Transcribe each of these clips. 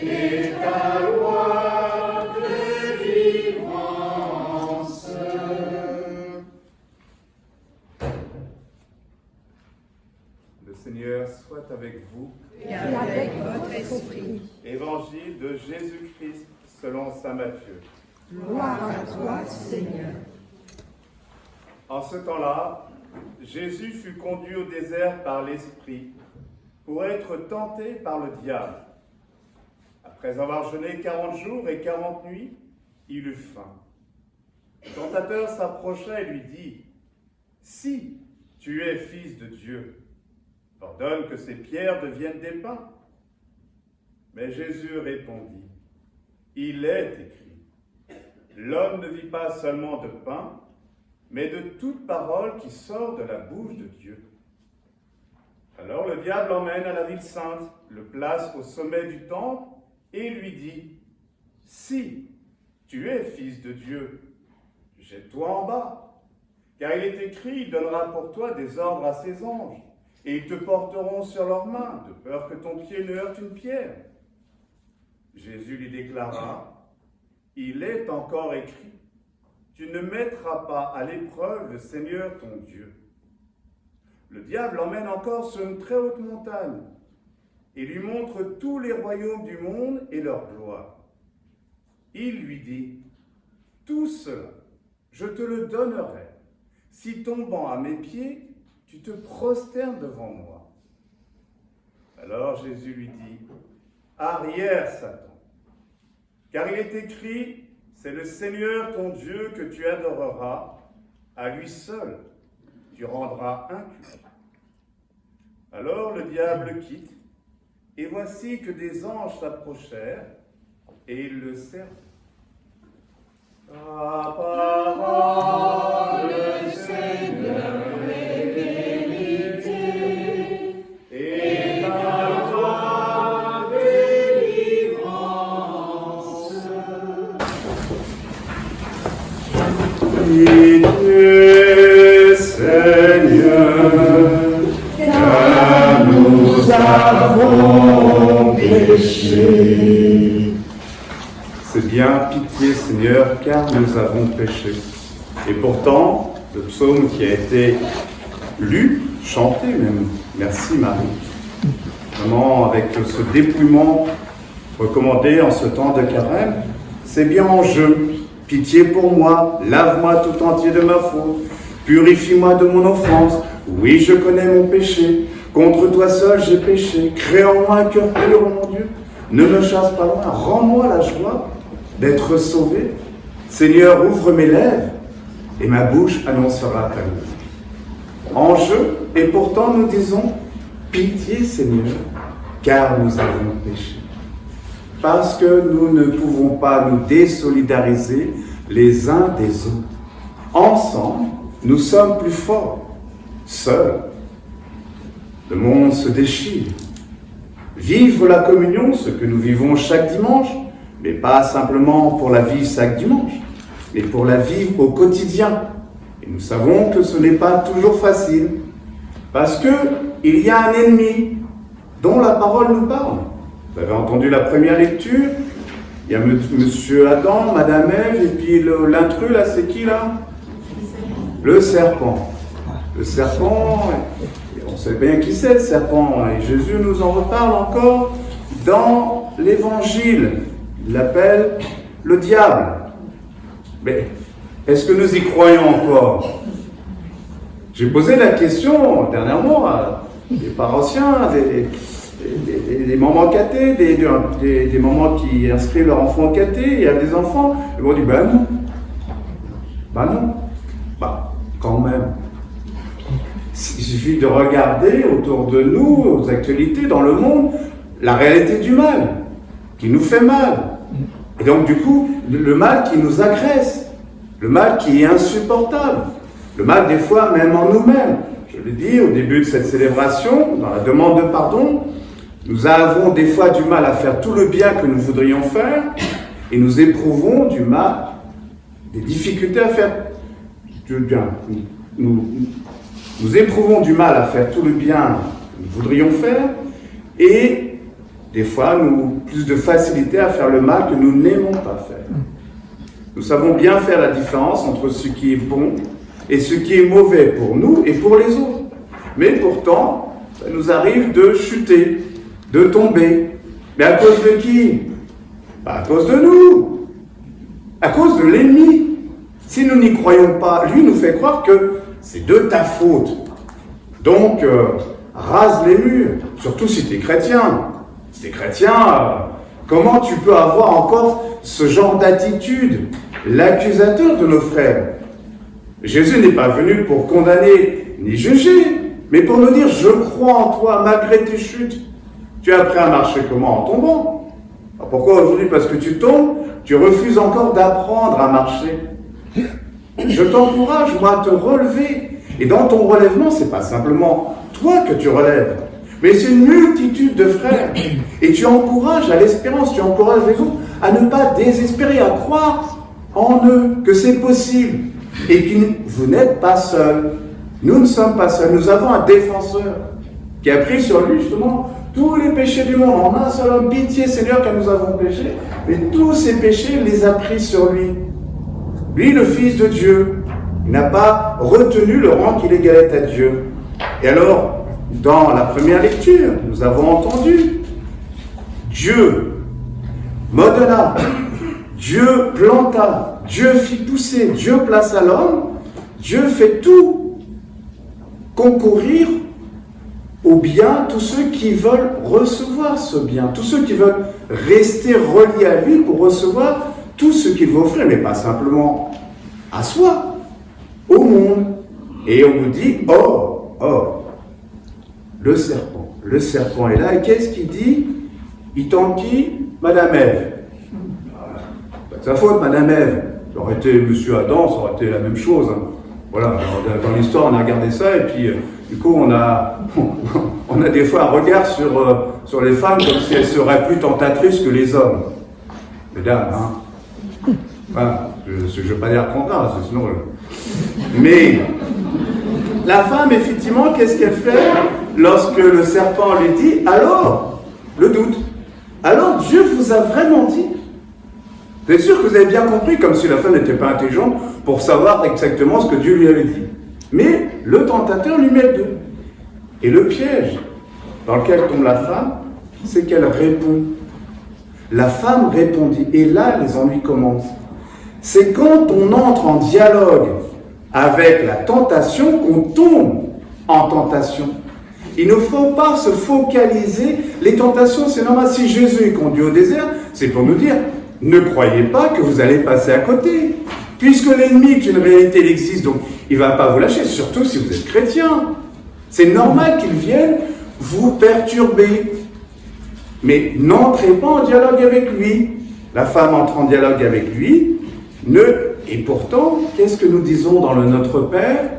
et ta loi de délivrance. Le Seigneur soit avec vous. Et avec votre esprit. Évangile de Jésus-Christ selon saint Matthieu. Gloire à toi, Seigneur. En ce temps-là, Jésus fut conduit au désert par l'Esprit pour être tenté par le diable. Après avoir jeûné 40 jours et 40 nuits, il eut faim. Le tentateur s'approcha et lui dit : « Si tu es fils de Dieu, ordonne que ces pierres deviennent des pains. » Mais Jésus répondit : « Il est écrit, l'homme ne vit pas seulement de pain, mais de toute parole qui sort de la bouche de Dieu. » Alors le diable l'emmène à la ville sainte, le place au sommet du temple et lui dit : « Si tu es fils de Dieu, jette-toi en bas, car il est écrit, il donnera pour toi des ordres à ses anges, et ils te porteront sur leurs mains, de peur que ton pied ne heurte une pierre. » Jésus lui déclara : « Il est encore écrit, tu ne mettras pas à l'épreuve le Seigneur ton Dieu. » Le diable l'emmène encore sur une très haute montagne et lui montre tous les royaumes du monde et leur gloire. Il lui dit : « Tout cela, je te le donnerai, si tombant à mes pieds, tu te prosternes devant moi. » Alors Jésus lui dit : « Arrière, Satan, car il est écrit, c'est le Seigneur ton Dieu que tu adoreras, à lui seul tu rendras un culte. » Alors le diable le quitte, et voici que des anges s'approchèrent, et ils le servaient. Ta parole, Seigneur, est vérité, et ta loi délivrance. Pitié, Seigneur, car nous avons péché. C'est bien, pitié Seigneur, car nous avons péché. Et pourtant, le psaume qui a été lu, chanté même, merci Marie, vraiment avec ce dépouillement recommandé en ce temps de carême, c'est bien en jeu. Pitié pour moi, lave-moi tout entier de ma faute, purifie-moi de mon offense. Oui, je connais mon péché, contre toi seul j'ai péché. Crée en moi un cœur pur, mon Dieu. Ne me chasse pas loin, rends-moi la joie d'être sauvé. Seigneur, ouvre mes lèvres, et ma bouche annoncera ta louange. En jeu, et pourtant nous disons, pitié Seigneur, car nous avons péché. Parce que nous ne pouvons pas nous désolidariser les uns des autres. Ensemble, nous sommes plus forts. Seuls, le monde se déchire. Vivre la communion, ce que nous vivons chaque dimanche, mais pas simplement pour la vivre chaque dimanche, mais pour la vivre au quotidien. Et nous savons que ce n'est pas toujours facile, parce qu'il y a un ennemi dont la parole nous parle. Vous avez entendu la première lecture, il y a Monsieur Adam, Madame Ève, et puis l'intrus, là, c'est qui, là? Le serpent. Le serpent, on sait bien qui c'est, le serpent, et Jésus nous en reparle encore dans l'Évangile. Il l'appelle le diable. Mais est-ce que nous y croyons encore? J'ai posé la question dernièrement à des paroissiens, des mamans cathées, des mamans qui inscrivent leurs enfants au cathé, il y a des enfants, ils vont dire ben non. Ben non. Bah, quand même. Il suffit de regarder autour de nous, aux actualités, dans le monde, la réalité du mal, qui nous fait mal. Et donc, du coup, le mal qui nous agresse, le mal qui est insupportable, le mal des fois même en nous-mêmes. Je l'ai dit au début de cette célébration, dans la demande de pardon, nous avons des fois du mal à faire tout le bien que nous voudrions faire, et nous éprouvons du mal, des difficultés à faire du bien. Nous éprouvons du mal à faire tout le bien que nous voudrions faire, et des fois, plus de facilité à faire le mal que nous n'aimons pas faire. Nous savons bien faire la différence entre ce qui est bon et ce qui est mauvais pour nous et pour les autres. Mais pourtant, ça nous arrive de chuter, de tomber. Mais à cause de qui? À cause de nous, à cause de l'ennemi. Si nous n'y croyons pas, lui nous fait croire que c'est de ta faute. Donc, rase les murs, surtout si tu es chrétien. Si tu es chrétien, comment tu peux avoir encore ce genre d'attitude? L'accusateur de nos frères. Jésus n'est pas venu pour condamner ni juger, mais pour nous dire, je crois en toi malgré tes chutes. Tu as appris à marcher comment? En tombant. Alors pourquoi aujourd'hui? Parce que tu tombes, tu refuses encore d'apprendre à marcher. Je t'encourage, moi, à te relever. Et dans ton relèvement, c'est pas simplement toi que tu relèves, mais c'est une multitude de frères. Et tu encourages à l'espérance, tu encourages les autres à ne pas désespérer, à croire en eux que c'est possible. Et que vous n'êtes pas seuls. Nous ne sommes pas seuls. Nous avons un défenseur qui a pris sur lui justement tous les péchés du monde. En un seul homme, pitié Seigneur car nous avons péché. Mais tous ces péchés, il les a pris sur lui. Lui, le Fils de Dieu, il n'a pas retenu le rang qu'il égalait à Dieu. Et alors, dans la première lecture, nous avons entendu Dieu modela, Dieu planta, Dieu fit pousser, Dieu plaça l'homme, Dieu fait tout concourir au bien, tous ceux qui veulent recevoir ce bien, tous ceux qui veulent rester reliés à lui pour recevoir tout ce qu'il veut offrir, mais pas simplement à soi, au monde. Et on nous dit, le serpent est là, et qu'est-ce qu'il dit? Il tente qui? Madame Ève. Pas de sa faute, Madame Ève. Ça aurait été Monsieur Adam, ça aurait été la même chose. Hein. Voilà, alors, dans l'histoire, on a regardé ça, et puis, du coup, on a des fois un regard sur les femmes comme si elles seraient plus tentatrices que les hommes. Mesdames, hein. Enfin, je ne veux pas dire contraire, sinon... Mais, la femme, effectivement, qu'est-ce qu'elle fait lorsque le serpent lui dit, alors, le doute. Alors, Dieu vous a vraiment dit? Vous êtes sûr que vous avez bien compris, comme si la femme n'était pas intelligente pour savoir exactement ce que Dieu lui avait dit. Mais le tentateur lui met le doute. Et le piège dans lequel tombe la femme, c'est qu'elle répond. La femme répondit. Et là, les ennuis commencent. C'est quand on entre en dialogue avec la tentation qu'on tombe en tentation. Il ne faut pas se focaliser. Les tentations, c'est normal. Si Jésus est conduit au désert, c'est pour nous dire, ne croyez pas que vous allez passer à côté. Puisque l'ennemi est une réalité, il existe, donc il ne va pas vous lâcher, surtout si vous êtes chrétien. C'est normal qu'il vienne vous perturber. Mais n'entrez pas en dialogue avec lui. La femme entre en dialogue avec lui. Et pourtant, qu'est-ce que nous disons dans le Notre Père?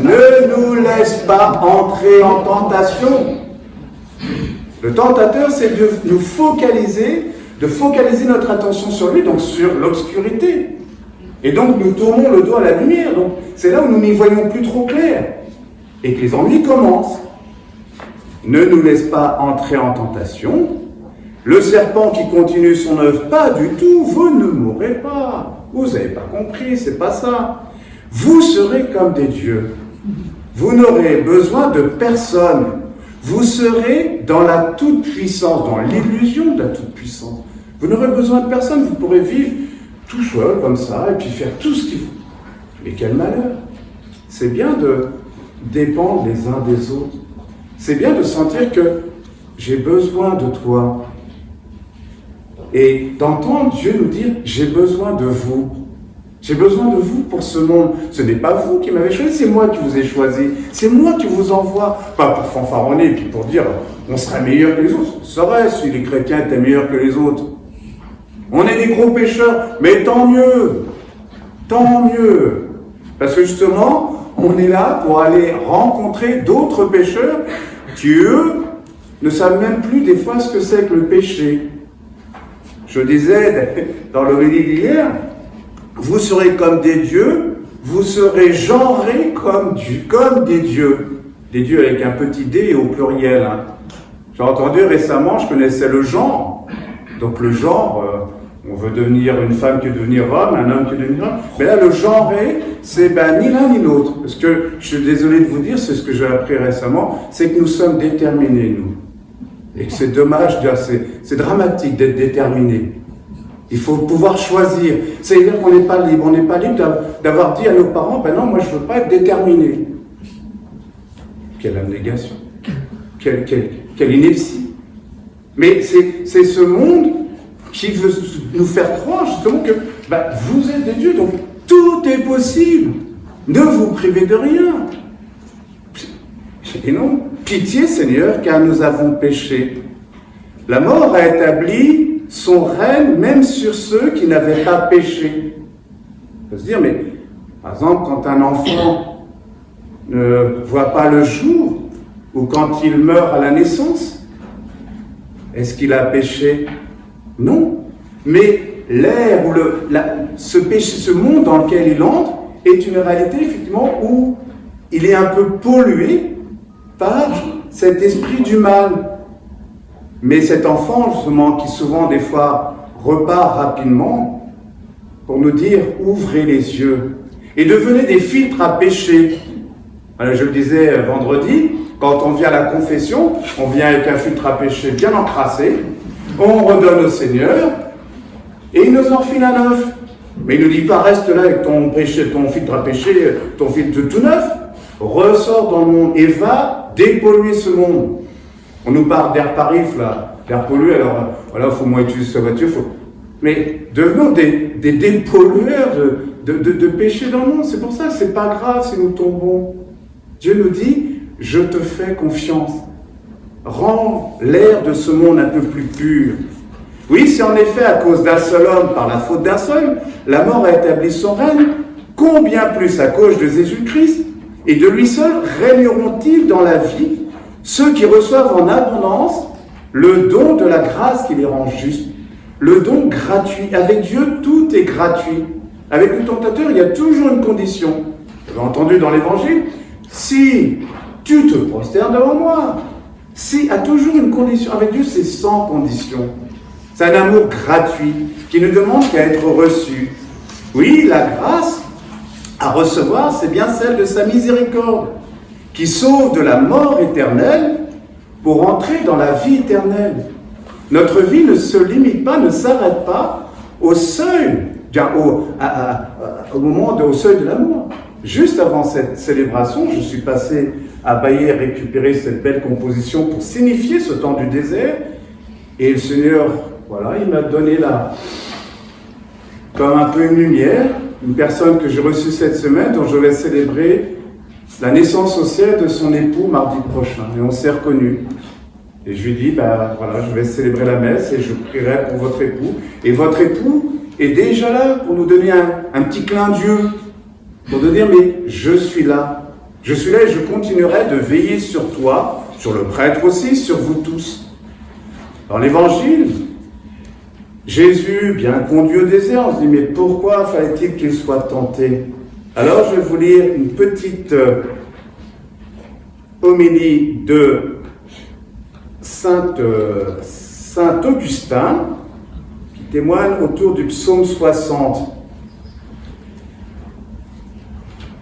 Ne nous laisse pas entrer en tentation. Le tentateur, c'est de nous focaliser, notre attention sur lui, donc sur l'obscurité. Et donc, nous tournons le dos à la lumière. Donc, c'est là où nous n'y voyons plus trop clair. Et que les ennuis commencent. Ne nous laisse pas entrer en tentation. Le serpent qui continue son œuvre, pas du tout. Vous ne mourrez pas. Vous n'avez pas compris, c'est pas ça. Vous serez comme des dieux. Vous n'aurez besoin de personne. Vous serez dans la toute-puissance, dans l'illusion de la toute-puissance. Vous n'aurez besoin de personne, vous pourrez vivre tout seul comme ça, et puis faire tout ce qu'il faut. Mais quel malheur! C'est bien de dépendre les uns des autres. C'est bien de sentir que j'ai besoin de toi. Et d'entendre Dieu nous dire, j'ai besoin de vous. J'ai besoin de vous pour ce monde. Ce n'est pas vous qui m'avez choisi, c'est moi qui vous ai choisi. C'est moi qui vous envoie. Pas pour fanfaronner, puis pour dire, on serait meilleur que les autres. On saurait si les chrétiens étaient meilleurs que les autres. On est des gros pécheurs, mais tant mieux. Tant mieux. Parce que justement, on est là pour aller rencontrer d'autres pécheurs qui, eux, ne savent même plus des fois ce que c'est que le péché. Je disais dans le récit d'hier, vous serez comme des dieux, vous serez genrés comme des dieux. des dieux avec un petit d et au pluriel. Hein. J'ai entendu récemment, je connaissais le genre. Donc le genre, on veut devenir une femme qui veut devenir homme, un homme qui veut devenir homme. Mais là, le genre, c'est ni l'un ni l'autre. Parce que, je suis désolé de vous dire, c'est ce que j'ai appris récemment, c'est que nous sommes déterminés, nous. Et que c'est dommage, c'est dramatique d'être déterminés. Il faut pouvoir choisir. C'est-à-dire qu'on n'est pas libre. On n'est pas libre d'avoir dit à nos parents, ben non, moi je ne veux pas être déterminé. Quelle abnégation. Quelle ineptie. Mais c'est ce monde qui veut nous faire croire justement que vous êtes des dieux, donc tout est possible. Ne vous privez de rien. Et non, pitié Seigneur, car nous avons péché. La mort a établi son règne même sur ceux qui n'avaient pas péché. On peut se dire, mais par exemple, quand un enfant ne voit pas le jour, ou quand il meurt à la naissance, est-ce qu'il a péché? Non. Mais l'air ou ce péché, ce monde dans lequel il entre, est une réalité effectivement où il est un peu pollué par cet esprit du mal. Mais cet enfant, justement, qui souvent, des fois, repart rapidement pour nous dire « ouvrez les yeux » et devenez des filtres à péché. Alors, je le disais vendredi, quand on vient à la confession, on vient avec un filtre à péché bien encrassé, on redonne au Seigneur, et il nous enfile un neuf. Mais il ne nous dit pas « reste là avec ton péché, ton filtre à péché, ton filtre tout neuf ». Ressors dans le monde et va dépolluer ce monde. On nous parle d'air par rifle, là, d'air pollué, alors voilà, il faut moins utiliser sa voiture. Mais devenons des dépollueurs de péché dans le monde. C'est pour ça que c'est pas grave si nous tombons. Dieu nous dit, je te fais confiance. Rends l'air de ce monde un peu plus pur. Oui, c'est en effet à cause d'un seul homme, par la faute d'un seul, la mort a établi son règne, combien plus à cause de Jésus-Christ, et de lui seul régneront-ils dans la vie ceux qui reçoivent en abondance le don de la grâce qui les rend justes, le don gratuit. Avec Dieu, tout est gratuit. Avec le tentateur, il y a toujours une condition. Vous avez entendu dans l'Évangile, si tu te prosternes devant moi, si, a toujours une condition. Avec Dieu, c'est sans condition. C'est un amour gratuit qui ne demande qu'à être reçu. Oui, la grâce à recevoir, c'est bien celle de sa miséricorde, qui sauve de la mort éternelle pour entrer dans la vie éternelle. Notre vie ne se limite pas, ne s'arrête pas au seuil, au seuil de l'amour. Juste avant cette célébration, je suis passé à Bayer récupérer cette belle composition pour signifier ce temps du désert, et le Seigneur, voilà, il m'a donné là, comme un peu une lumière, une personne que j'ai reçue cette semaine, dont je vais célébrer la naissance au ciel de son époux mardi prochain. Et on s'est reconnus. Et je lui ai dit, voilà, je vais célébrer la messe et je prierai pour votre époux. Et votre époux est déjà là pour nous donner un petit clin d'yeux, pour nous dire, mais je suis là. Je suis là et je continuerai de veiller sur toi, sur le prêtre aussi, sur vous tous. Dans l'Évangile, Jésus, bien conduit au désert, on se dit, mais pourquoi fallait-il qu'il soit tenté? Alors, je vais vous lire une petite homélie de Saint Augustin, qui témoigne autour du psaume 60.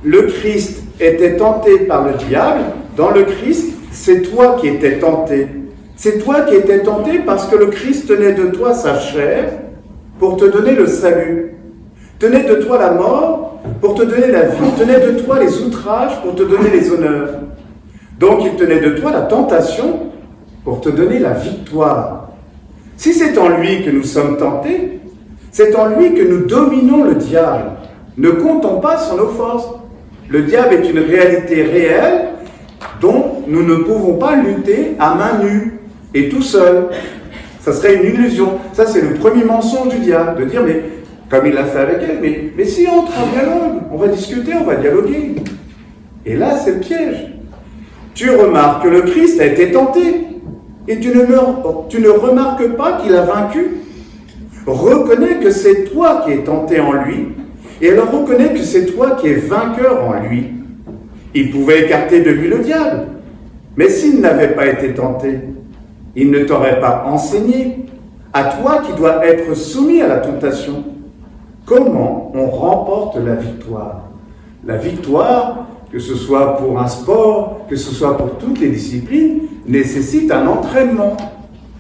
Le Christ était tenté par le diable. Dans le Christ, c'est toi qui étais tenté. C'est toi qui étais tenté parce que le Christ tenait de toi sa chair pour te donner le salut. Tenait de toi la mort pour te donner la vie. Tenait de toi les outrages pour te donner les honneurs. Donc il tenait de toi la tentation pour te donner la victoire. Si c'est en lui que nous sommes tentés, c'est en lui que nous dominons le diable. Ne comptons pas sur nos forces. Le diable est une réalité réelle dont nous ne pouvons pas lutter à main nue et tout seul. Ça serait une illusion. Ça, c'est le premier mensonge du diable, de dire, mais comme il l'a fait avec elle, mais si on entre en dialogue, on va discuter, on va dialoguer. Et là, c'est le piège. Tu remarques que le Christ a été tenté, et tu ne remarques pas qu'il a vaincu. Reconnais que c'est toi qui es tenté en lui, et alors reconnais que c'est toi qui es vainqueur en lui. Il pouvait écarter de lui le diable, Mais s'il n'avait pas été tenté, il ne t'aurait pas enseigné, à toi qui dois être soumis à la tentation, comment on remporte la victoire. La victoire, que ce soit pour un sport, que ce soit pour toutes les disciplines, nécessite un entraînement.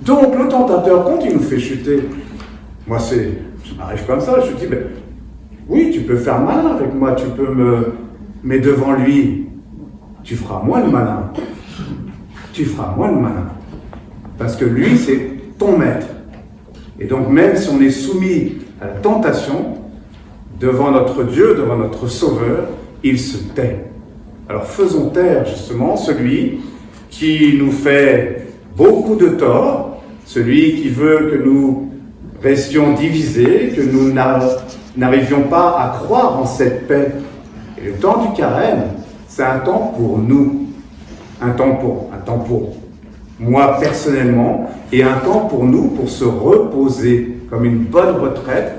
Donc le tentateur, quand il nous fait chuter, moi ça m'arrive comme ça, je dis, ben, oui, tu peux faire malin avec moi, tu peux mais devant lui, tu feras moins le malin. Tu feras moins le malin. Parce que lui, c'est ton maître. Et donc même si on est soumis à la tentation, devant notre Dieu, devant notre Sauveur, il se tait. Alors faisons taire justement celui qui nous fait beaucoup de tort, celui qui veut que nous restions divisés, que nous n'arrivions pas à croire en cette paix. Et le temps du carême, c'est un temps pour nous, un temps pour moi personnellement, et un temps pour nous pour se reposer comme une bonne retraite.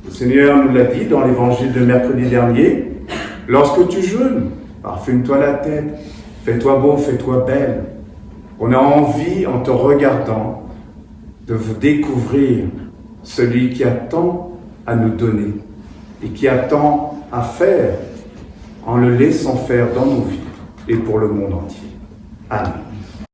Le Seigneur nous l'a dit dans l'évangile de mercredi dernier, lorsque tu jeûnes, parfume-toi la tête, fais-toi beau, fais-toi belle. On a envie, en te regardant, de découvrir celui qui a tant à nous donner et qui a tant à faire en le laissant faire dans nos vies et pour le monde entier. Amen.